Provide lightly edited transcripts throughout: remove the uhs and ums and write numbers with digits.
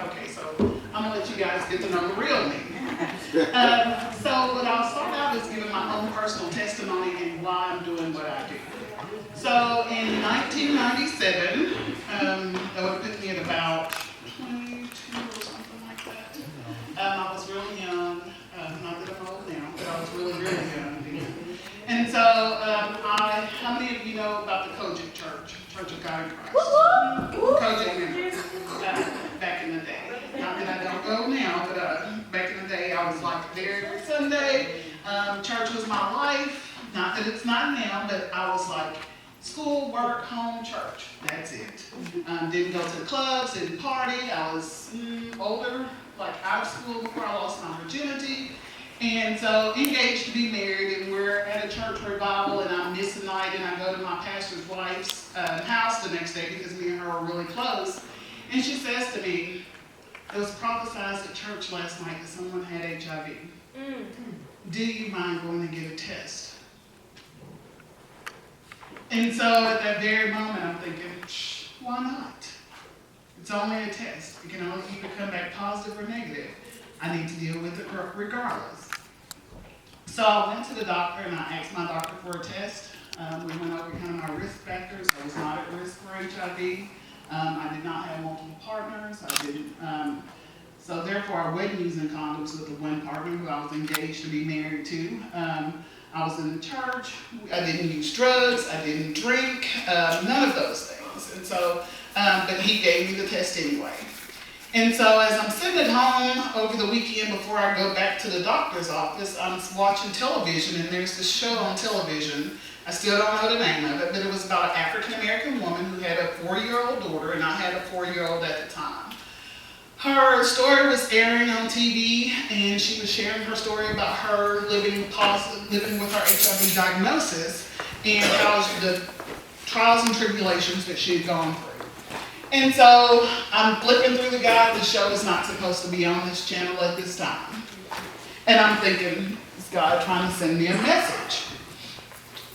okay, so I'm gonna let you guys get to know the real me. So what I'll start out is giving my own personal testimony and why I'm doing what I do. So in 1997, that would put me at about 22 or something like that. I was really young, not that I'm old now, but I was really, really young then. And so, how many of you know about the Kojic Church, Church of God in Christ? Kojic members, back in the day. Not that I don't go now, but back in the day I was like there every Sunday. Church was my life. Not that it's not now, but I was like school, work, home, church. That's it. Didn't go to the clubs, didn't party. I was older, like out of school before I lost my virginity. And so engaged to be married, and we're at a church revival, and I miss a night, and I go to my pastor's wife's house the next day because me and her are really close. And she says to me, it was prophesied at church last night that someone had HIV. Do you mind going to get a test? And so at that very moment, I'm thinking, why not? It's only a test. It can only either come back positive or negative. I need to deal with it regardless. So I went to the doctor and I asked my doctor for a test. We went over kind of my risk factors. I was not at risk for HIV. I did not have multiple partners. I didn't. So therefore, I wasn't using condoms with the one partner who I was engaged to be married to. I was in the church. I didn't use drugs. I didn't drink. None of those things. And so, but he gave me the test anyway. And so as I'm sitting at home over the weekend before I go back to the doctor's office, I'm watching television, and there's this show on television. I still don't know the name of it, but it was about an African-American woman who had a 4-year-old daughter, and I had a 4-year-old at the time. Her story was airing on TV, and she was sharing her story about her living with her HIV diagnosis and how the trials and tribulations that she had gone through. And so I'm flipping through the guide. The show is not supposed to be on this channel at this time. And I'm thinking, is God trying to send me a message?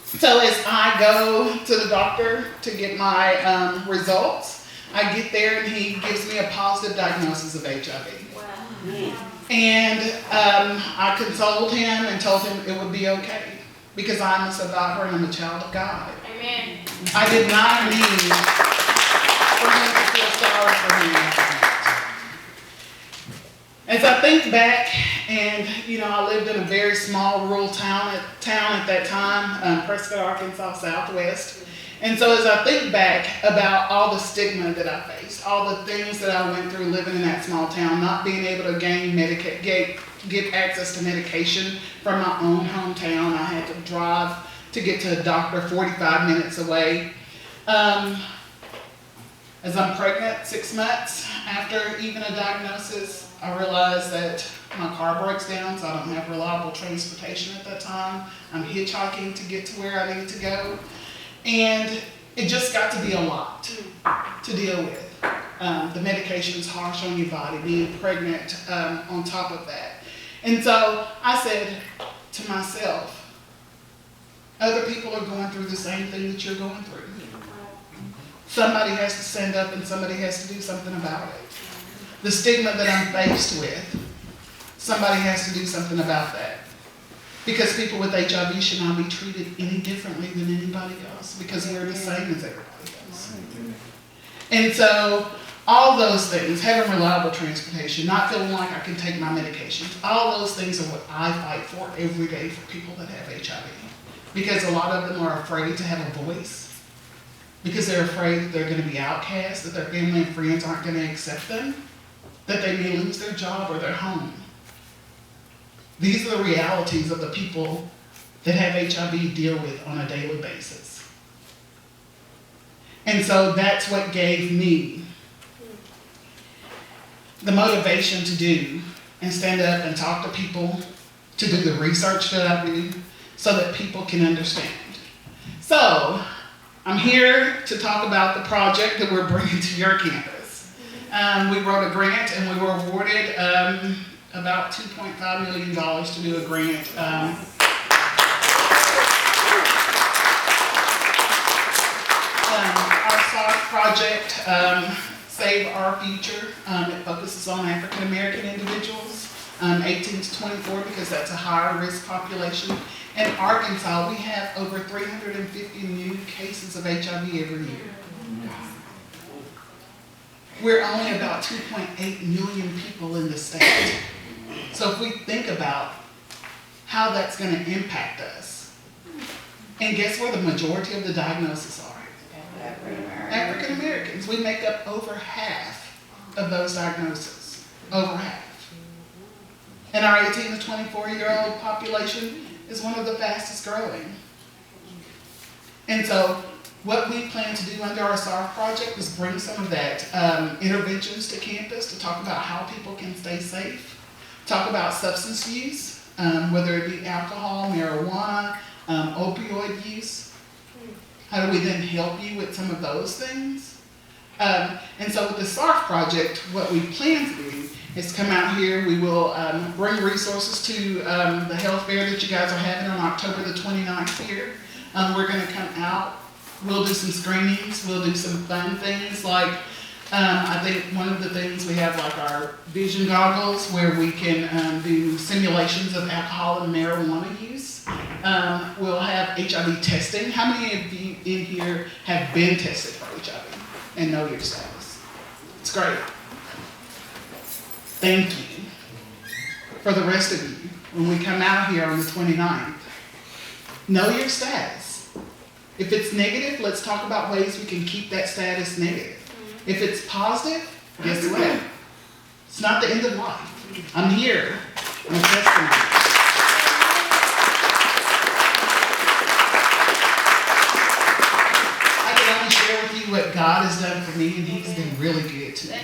So as I go to the doctor to get my results, I get there and he gives me a positive diagnosis of HIV. Wow. And I consoled him and told him it would be okay because I'm a survivor and I'm a child of God. Amen. I did not need for him to feel sorry for me. As I think back, and I lived in a very small rural town at that time, Prescott, Arkansas, Southwest. And so as I think back about all the stigma that I faced, all the things that I went through living in that small town, not being able to get access to medication from my own hometown. I had to drive to get to a doctor 45 minutes away. As I'm pregnant, 6 months after even a diagnosis, I realized that my car breaks down, so I don't have reliable transportation at that time. I'm hitchhiking to get to where I need to go. And it just got to be a lot to deal with. The medication's harsh on your body, being pregnant on top of that. And so I said to myself, other people are going through the same thing that you're going through. Somebody has to stand up and somebody has to do something about it. The stigma that I'm faced with, somebody has to do something about that. Because people with HIV should not be treated any differently than anybody else because we're the same as everybody else. And so all those things, having reliable transportation, not feeling like I can take my medications, all those things are what I fight for every day for people that have HIV. Because a lot of them are afraid to have a voice. Because they're afraid that they're going to be outcast, that their family and friends aren't going to accept them, that they may lose their job or their home. These are the realities of the people that have HIV deal with on a daily basis. And so that's what gave me the motivation to do and stand up and talk to people, to do the research that I do, so that people can understand. So I'm here to talk about the project that we're bringing to your campus. We wrote a grant and we were awarded about $2.5 million to do a grant. Our SARS project Save Our Future. It focuses on African American individuals, 18 to 24, because that's a higher risk population. In Arkansas, we have over 350 new cases of HIV every year. We're only about 2.8 million people in the state. So if we think about how that's going to impact us, and guess where the majority of the diagnoses are? African Americans. We make up over half of those diagnoses. Over half. And our 18 to 24-year-old population is one of the fastest growing. And so what we plan to do under our SARF project is bring some of that interventions to campus to talk about how people can stay safe, talk about substance use, whether it be alcohol, marijuana, opioid use. How do we then help you with some of those things? And so with the SARF project, what we plan to do is come out here. We will bring resources to the health fair that you guys are having on October the 29th here. We're going to come out. We'll do some screenings. We'll do some fun things like, I think one of the things we have like our vision goggles where we can do simulations of alcohol and marijuana use. We'll have HIV testing. How many of you in here have been tested for HIV and know your status? It's great. Thank you. For the rest of you, when we come out here on the 29th, know your status. If it's negative, let's talk about ways we can keep that status negative. If it's positive, guess what? It's not the end of life. I'm here. I'm testing you. I can only share with you what God has done for me, and He's been really good to me.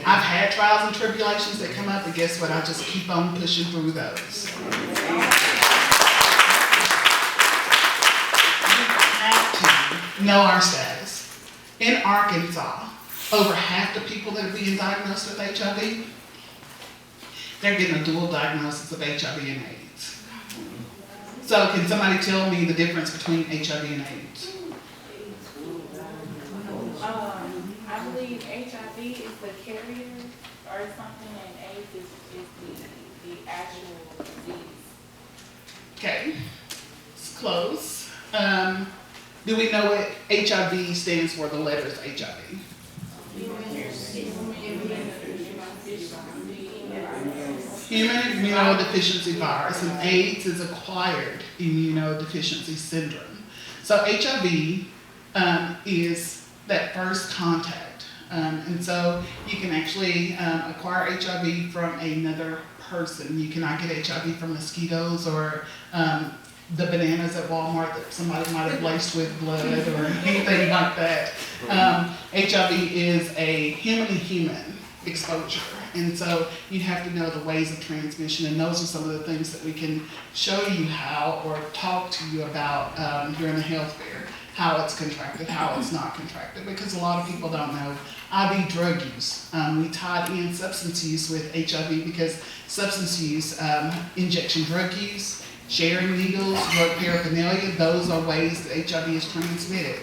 I've had trials and tribulations that come up, but guess what? I just keep on pushing through those. Know our status. In Arkansas, over half the people that are being diagnosed with HIV, they're getting a dual diagnosis of HIV and AIDS. So can somebody tell me the difference between HIV and AIDS? I believe HIV is the carrier or something, and AIDS is the actual disease. Okay, it's close. Do we know what HIV stands for, the letters HIV? Human immunodeficiency virus, and AIDS is acquired immunodeficiency syndrome. So HIV is that first contact. And so you can actually acquire HIV from another person. You cannot get HIV from mosquitoes or the bananas at Walmart that somebody might have laced with blood or anything like that. HIV is a human-to-human exposure. And so you have to know the ways of transmission, and those are some of the things that we can show you how or talk to you about during the health fair, how it's contracted, how it's not contracted, because a lot of people don't know. IV drug use. We tied in substance use with HIV because substance use, injection drug use, sharing needles, drug paraphernalia, those are ways that HIV is transmitted.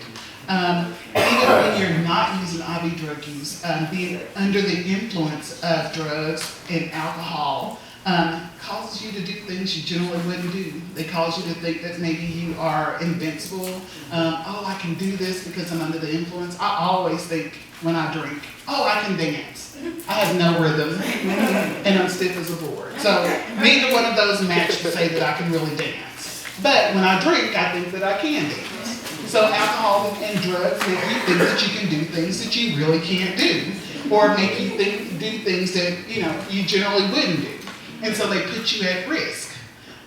Even when you're not using IV drug use, being under the influence of drugs and alcohol causes you to do things you generally wouldn't do. They cause you to think that maybe you are invincible. I can do this because I'm under the influence. I always think when I drink, I can dance. I have no rhythm and I'm stiff as a board. So neither one of those match to say that I can really dance. But when I drink, I think that I can dance. So alcohol and drugs make you think that you can do things that you really can't do, or make you do things that you generally wouldn't do. And so they put you at risk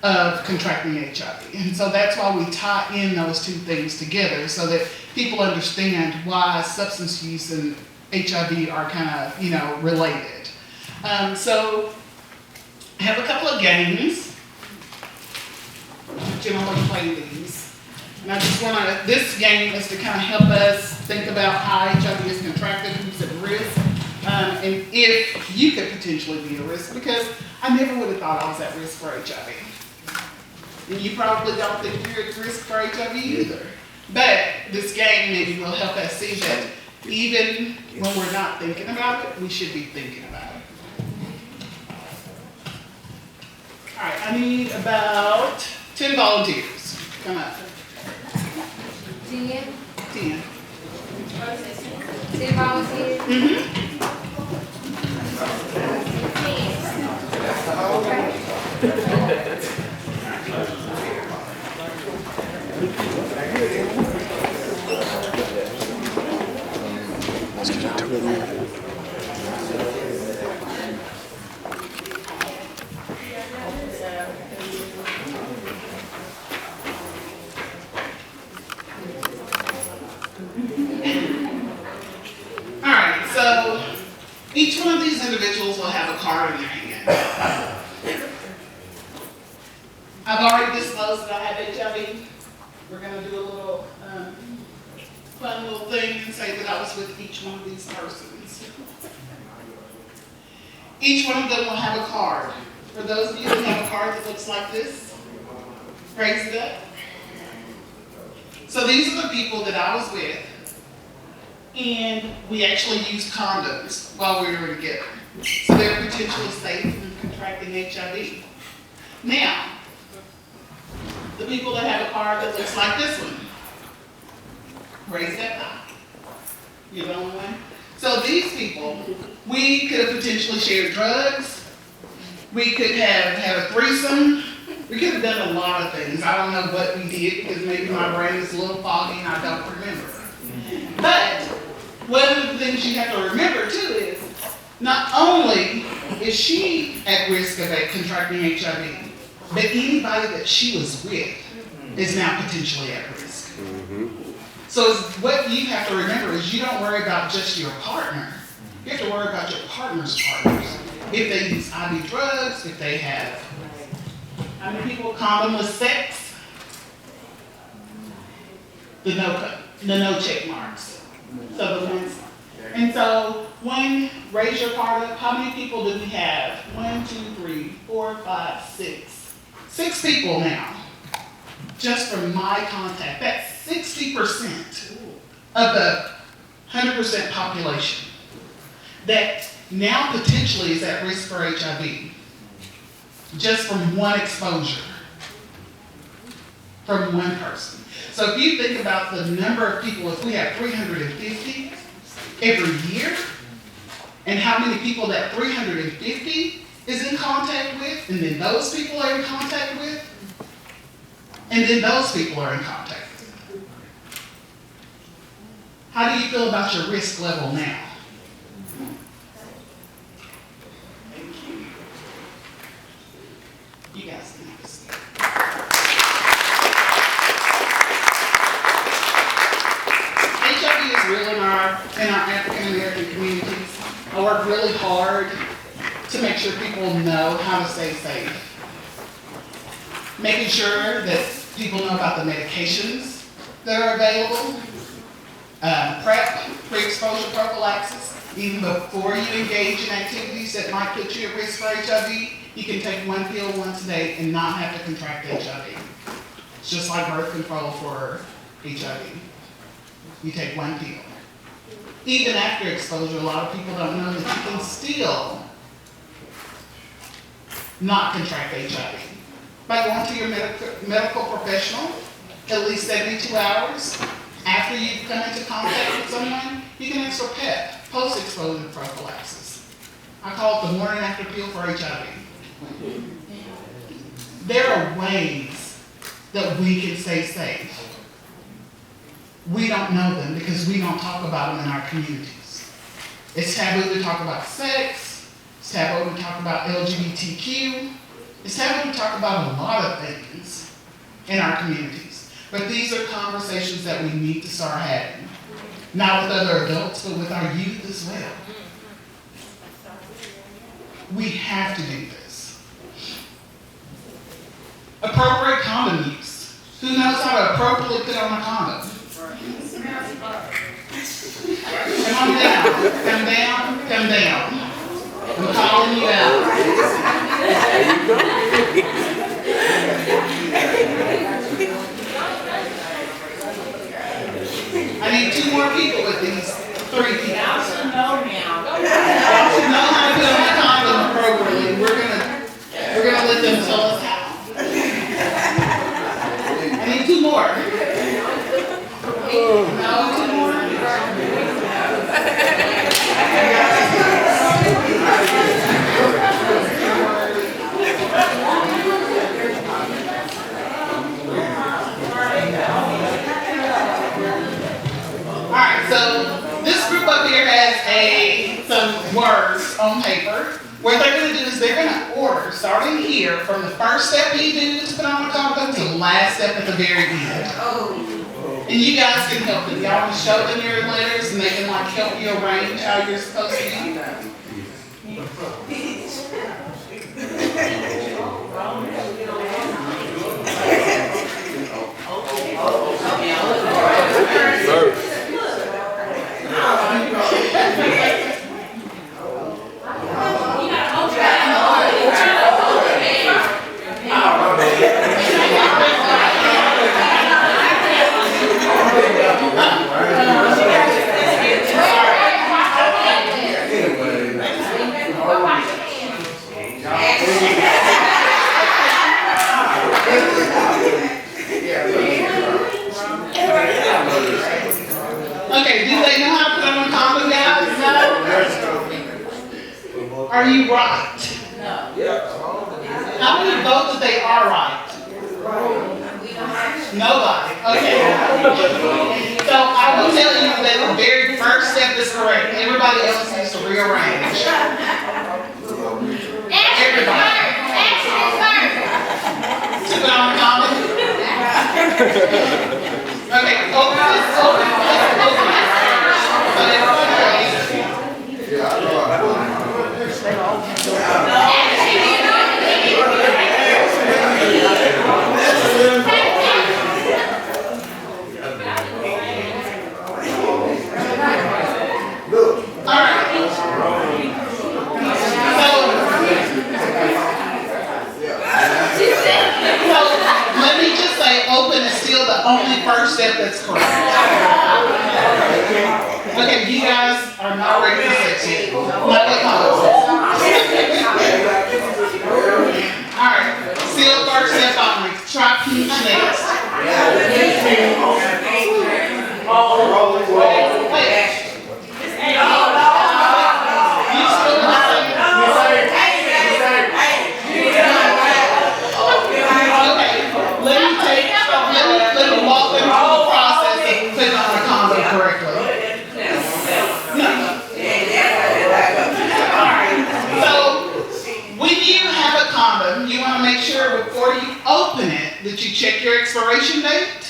of contracting HIV. And so that's why we tie in those two things together so that people understand why substance use and HIV are kind of, related. So I have a couple of games. I generally play these. And I just this game is to kind of help us think about how HIV is contracted, who's at risk, and if you could potentially be at risk, because I never would have thought I was at risk for HIV. And you probably don't think you're at risk for HIV either. But this game maybe will help us see that Even when we're not thinking about it, we should be thinking about it. All right, I need about 10 volunteers. Come up. 10? 10. 10 volunteers? Mm-hmm. All right, so each one of these individuals will have a card in their hand. I've already disclosed that I have HIV. We're going to do a little fun little thing and say that I was with each one of these persons. Each one of them will have a card. For those of you that have a card that looks like this, raise it up. So these are the people that I was with, and we actually used condoms while we were together. So they're potentially safe from contracting HIV. Now, the people that have a card that looks like this one, raise that high. You're the only one? So these people, we could have potentially shared drugs. We could have had a threesome. We could have done a lot of things. I don't know what we did because maybe my brain is a little foggy and I don't remember. But one of the things you have to remember too is not only is she at risk of contracting HIV, but anybody that she was with is now potentially at risk. So what you have to remember is you don't worry about just your partner. You have to worry about your partner's partners. If they use IV drugs, if they have, how many people condomless sex? The no check marks. So the ones, and so raise your card up. How many people do we have? 1, 2, 3, 4, 5, 6. 6 people now. Just from my contact. That's 60% of the 100% population that now potentially is at risk for HIV. Just from one exposure. From one person. So if you think about the number of people, if we have 350 every year, and how many people that 350 is in contact with, and then those people are in contact with, and then those people are in contact with. How do you feel about your risk level now? Thank you. You guys can have a seat. HIV is real in our African American communities. I work really hard to make sure people know how to stay safe. Making sure that people know about the medications that are available, pre-exposure prophylaxis. Even before you engage in activities that might put you at risk for HIV, you can take one pill once a day and not have to contract HIV. It's just like birth control for HIV. You take one pill. Even after exposure, a lot of people don't know that you can still not contract HIV. By going to your medical professional at least 72 hours after you've come into contact with someone, you can ask for PEP, post-exposure prophylaxis. I call it the morning after pill for HIV. There are ways that we can stay safe. We don't know them because we don't talk about them in our communities. It's taboo to talk about sex. It's taboo to talk about LGBTQ. It's taboo to talk about a lot of things in our communities. But these are conversations that we need to start having. Not with other adults, but with our youth as well. We have to do this. Appropriate condom use. Who knows how to appropriately put on a condom? Come down, come down, come down. I'm calling you out. I need 2 more people with these need two more. No, two more. Alright, so this group up here has some words on paper. What they're going to do is they're going to order, starting here, from the first step you do to put on a condom to the last step at the very end. And you guys can help them. Y'all want to show them your letters and they can like help you arrange how you're supposed to do that. Okay, do they know how to put on a condom, guys? No. Are you right? No. How many vote that they are right? Nobody. Okay. So I will tell you that the very first step is correct. Everybody else needs to rearrange. Everybody. To put on a condom. Okay, open this. Only first step that's correct. Okay, you guys are not ready for sex yet. Not what Mom says. Alright, still first step only. Try peach next. Wait. You still let me walk them through the process of putting on a condom correctly. No. Alright, so when you have a condom, you want to make sure before you open it that you check your expiration date.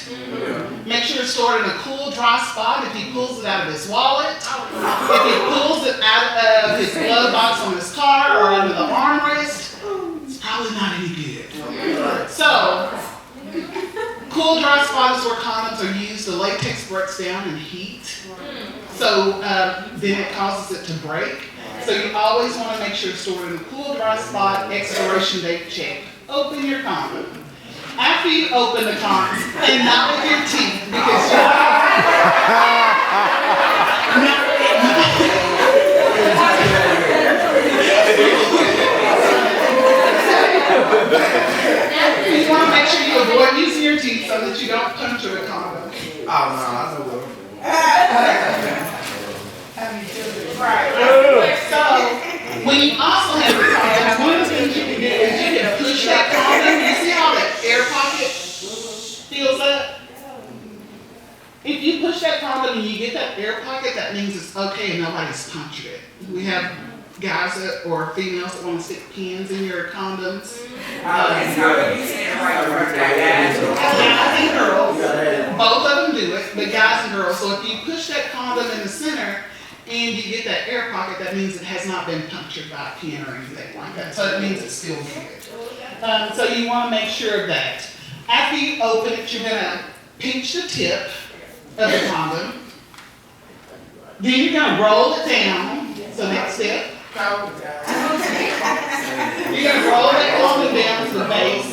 Make sure it's stored in a cool, dry spot. If he pulls it out of his wallet, if he pulls it out of his glove box on his car or under the armrest, it's probably not any good. So, cool, dry spot is where condoms are used. The latex breaks down in heat, so then it causes it to break. So you always want to make sure it's stored in a cool, dry spot, expiration date check. Open your condom. After you open the condom, and not with your teeth, because you want to make sure you avoid using your teeth so that you don't puncture the condom. Oh, no, I know what. Right. So, when you also have the condom, one of the things you can do is you can push that condom. You see how that air pocket feels up? If you push that condom and you get that air pocket, that means it's okay and nobody's punctured it. We have guys or females that want to stick pins in your condoms. Guys and girls. Both of them do it, but guys and girls. So if you push that condom in the center and you get that air pocket, that means it has not been punctured by a pin or anything like that. So it means it's still good. So you want to make sure of that. After you open it, you're going to pinch the tip of the condom. Then you're going to roll it down. So next step. You're going to roll that condom down to the base.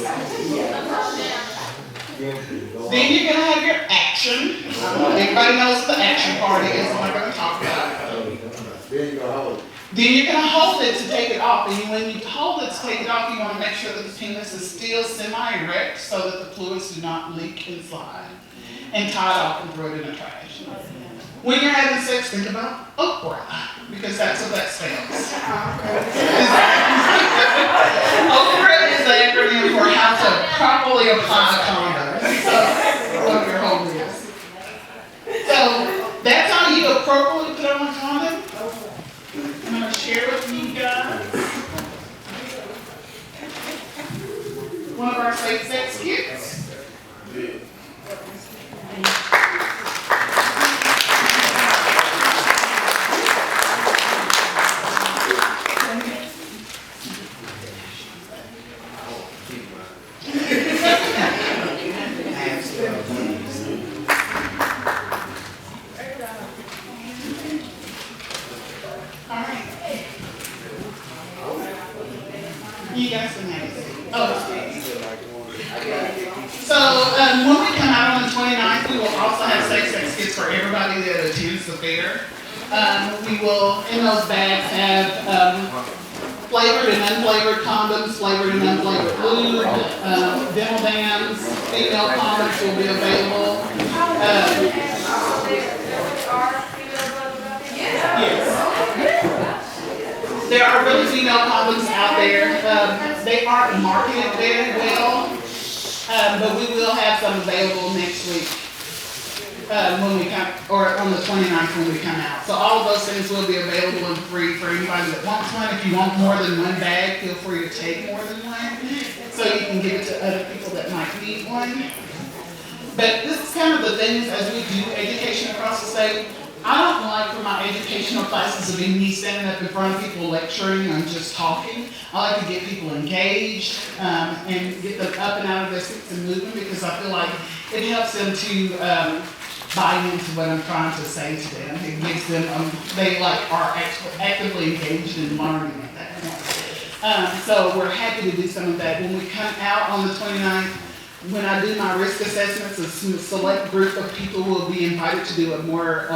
Then you're going to have your action. Everybody knows what the action part is. I'm not going to talk about it. Then you're going to hold it to take it off. And when you hold it to take it off, you want to make sure that the penis is still semi-erect so that the fluids do not leak inside. And tie it off and throw it in the trash. When you're having sex, think about Oprah, because that's what that spells. Oprah is the acronym for how to properly apply a condom. So, what your home is. So, that's how you appropriately put on a condom. I'm going to share with you guys one of our safe sex kits. You got some names. Oh, so when we come out on the 29th, we will also have safe sex kits for everybody that attends the fair. We will, in those bags, have flavored and unflavored condoms, flavored and unflavored lube, dental dams, female condoms will be available. Yes. There are really female condoms out there. They aren't marketed very well, but we will have some available next week when we come, or on the 29th when we come out. So all of those things will be available and free for anybody that wants one. If you want more than one bag, feel free to take more than one, so you can give it to other people that might need one. But this is kind of the things as we do education across the state. I don't like for my educational classes to be me standing up in front of people lecturing and just talking. I like to get people engaged and get them up and out of their seats and moving, because I feel like it helps them to buy into what I'm trying to say to them. It gives them, they like are actively engaged in learning at that point. So we're happy to do some of that. When we come out on the 29th, when I do my risk assessments, a select group of people will be invited to do a more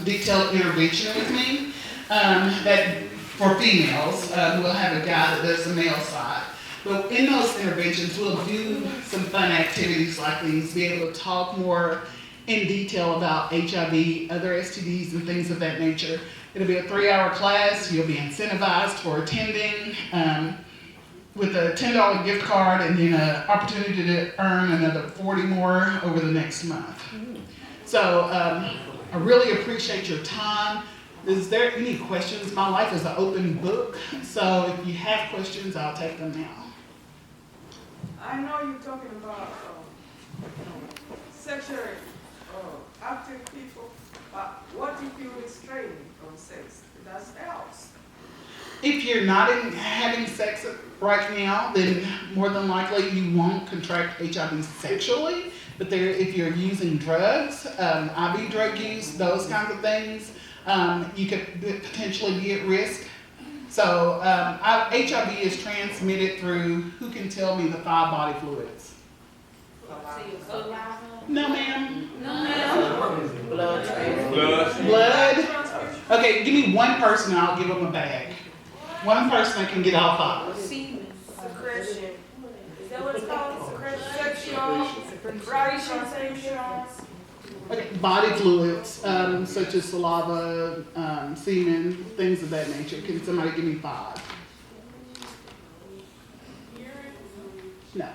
detailed intervention with me. That for females, we'll have a guy that does the male side. But in those interventions, we'll do some fun activities like these, be able to talk more in detail about HIV, other STDs, and things of that nature. It'll be a 3-hour class. You'll be incentivized for attending. With a $10 gift card and then an opportunity to earn another 40 more over the next month. So I really appreciate your time. Is there any questions? My life is an open book, so if you have questions, I'll take them now. I know you're talking about sexually active people, but what if you restrain from sex? That helps. If you're not having sex right now, then more than likely you won't contract HIV sexually. But if you're using drugs, IV drug use, those kinds of things, you could potentially be at risk. So HIV is transmitted through, who can tell me the 5 body fluids? No, ma'am. Blood. Blood? Okay, give me one person and I'll give them a bag. One person that can get all 5. Secretion. Is that what it's called? Sexual. Okay, body fluids, such as saliva, semen, things of that nature. Can somebody give me 5? No.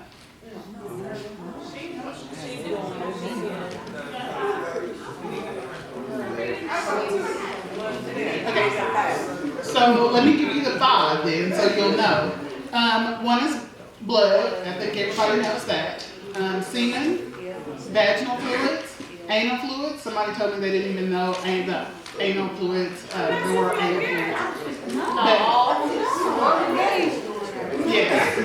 Okay, so let me give you the 5 then, so you'll know. One is blood. I think everybody knows that. Semen, vaginal fluids, anal fluids. Somebody told me they didn't even know anal fluids. There were anal fluids. Yes,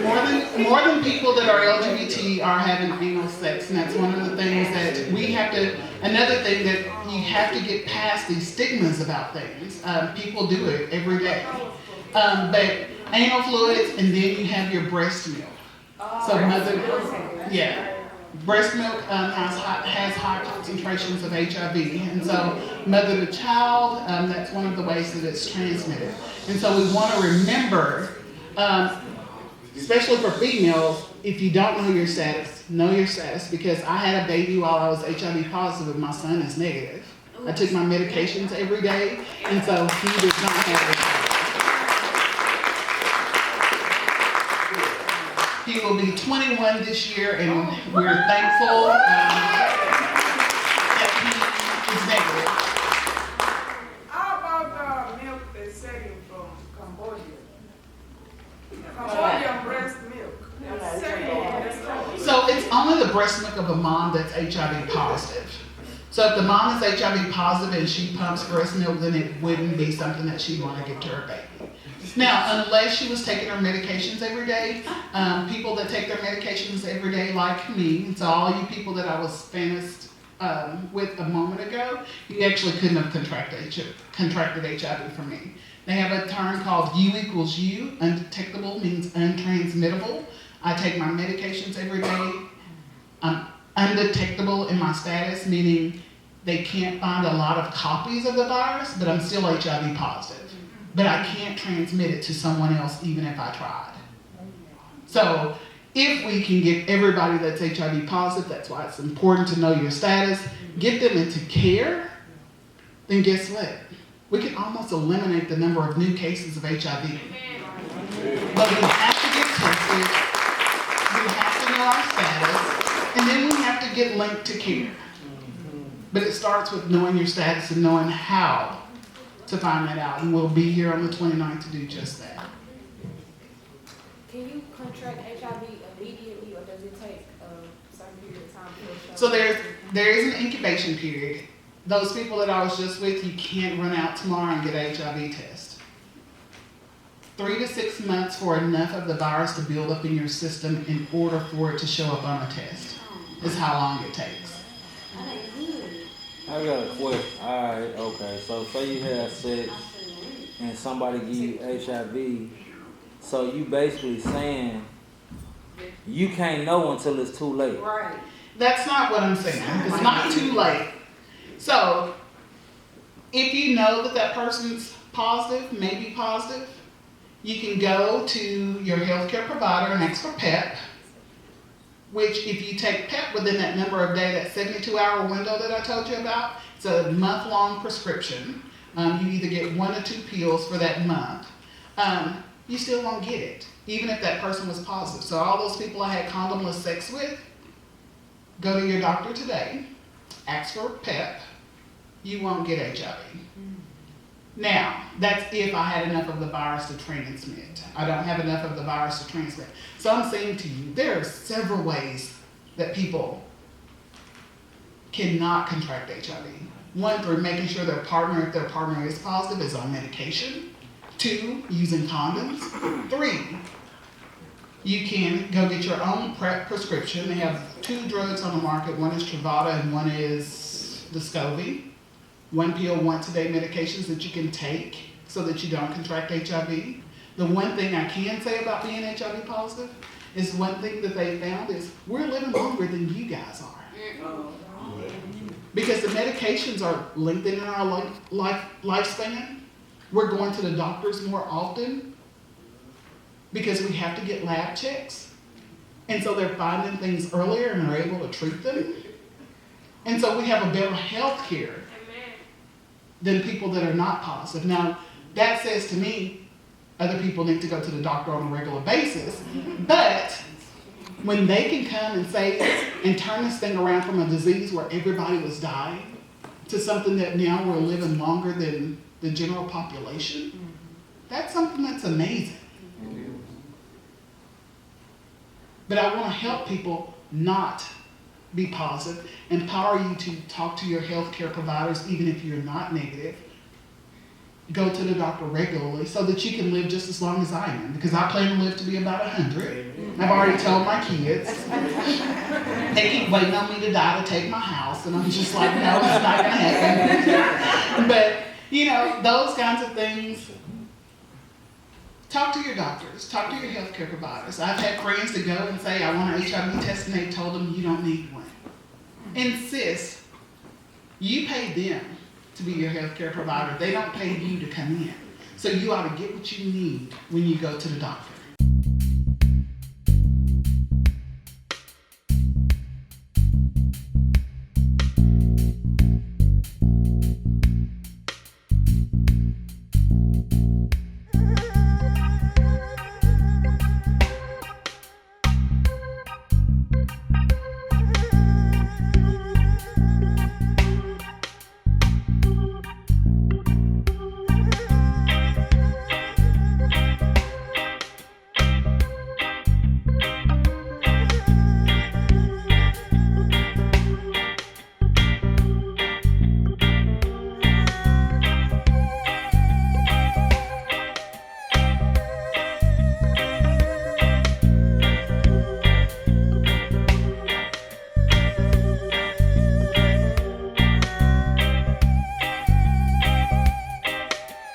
more than people that are LGBT are having anal sex, and that's one of the things that we have to. Another thing that you have to get past these stigmas about things. People do it every day, but anal fluids, and then you have your breast milk. So breast milk has high concentrations of HIV, and so mother to child, that's one of the ways that it's transmitted. And so we want to remember, especially for females, if you don't know your status, because I had a baby while I was HIV positive and my son is negative. I took my medications every day, and so he does not have HIV. He will be 21 this year, and we're thankful that he is negative. How about the milk they selling from Cambodia? Cambodian breast milk. They're selling it in the store. So it's only the breast milk of a mom that's HIV positive. So if the mom is HIV positive and she pumps breast milk, then it wouldn't be something that she'd want to give to her baby. Now, unless she was taking her medications every day, people that take their medications every day like me, and so all you people that I was famous with a moment ago, you actually couldn't have contracted HIV from me. They have a term called U equals U. Undetectable means untransmittable. I take my medications every day. I'm undetectable in my status, meaning they can't find a lot of copies of the virus, but I'm still HIV positive. But I can't transmit it to someone else even if I tried. So if we can get everybody that's HIV positive, that's why it's important to know your status, get them into care, then guess what? We can almost eliminate the number of new cases of HIV. But we have to get tested, we have to know our status, and then we have to get linked to care. But it starts with knowing your status and knowing how to find that out, and we'll be here on the 29th to do just that. Can you contract HIV immediately, or does it take a certain period of time to So there is an incubation period. Those people that I was just with, you can't run out tomorrow and get an HIV test. 3 to 6 months for enough of the virus to build up in your system in order for it to show up on a test is how long it takes. I got a question. Alright, okay. So say you have sex and somebody give you HIV, so you basically saying you can't know until it's too late. Right. That's not what I'm saying. It's not too late. So if you know that that person's positive, maybe positive, you can go to your healthcare provider and ask for PEP, which if you take PEP within that number of days, that 72-hour window that I told you about, it's a month-long prescription. You either get 1 or 2 pills for that month. You still won't get it, even if that person was positive. So all those people I had condomless sex with, go to your doctor today, ask for PEP, you won't get HIV. Now, that's if I had enough of the virus to transmit. I don't have enough of the virus to transmit. So I'm saying to you, there are several ways that people cannot contract HIV. 1, through making sure their partner, if their partner is positive, is on medication. 2, using condoms. 3, you can go get your own PrEP prescription. They have 2 drugs on the market. One is Truvada and one is Descovy. 1 pill once a day medications that you can take so that you don't contract HIV. The one thing I can say about being HIV positive is one thing that they found is we're living longer than you guys are. Because the medications are lengthening our lifespan. We're going to the doctors more often because we have to get lab checks. And so they're finding things earlier and are able to treat them. And so we have a better health care than people that are not positive. Now, that says to me, other people need to go to the doctor on a regular basis, but when they can come and say, and turn this thing around from a disease where everybody was dying to something that now we're living longer than the general population, that's something that's amazing. But I want to help people not be positive, empower you to talk to your healthcare providers even if you're not negative. Go to the doctor regularly so that you can live just as long as I am, because I plan to live to be about 100. I've already told my kids. They keep waiting on me to die to take my house, and I'm just like, no, it's not going to happen. But, you know, those kinds of things Talk to your doctors, talk to your healthcare providers. I've had friends that go and say, I want an HIV test, and they told them you don't need one. Insist. You pay them to be your healthcare provider. They don't pay you to come in. So you ought to get what you need when you go to the doctor.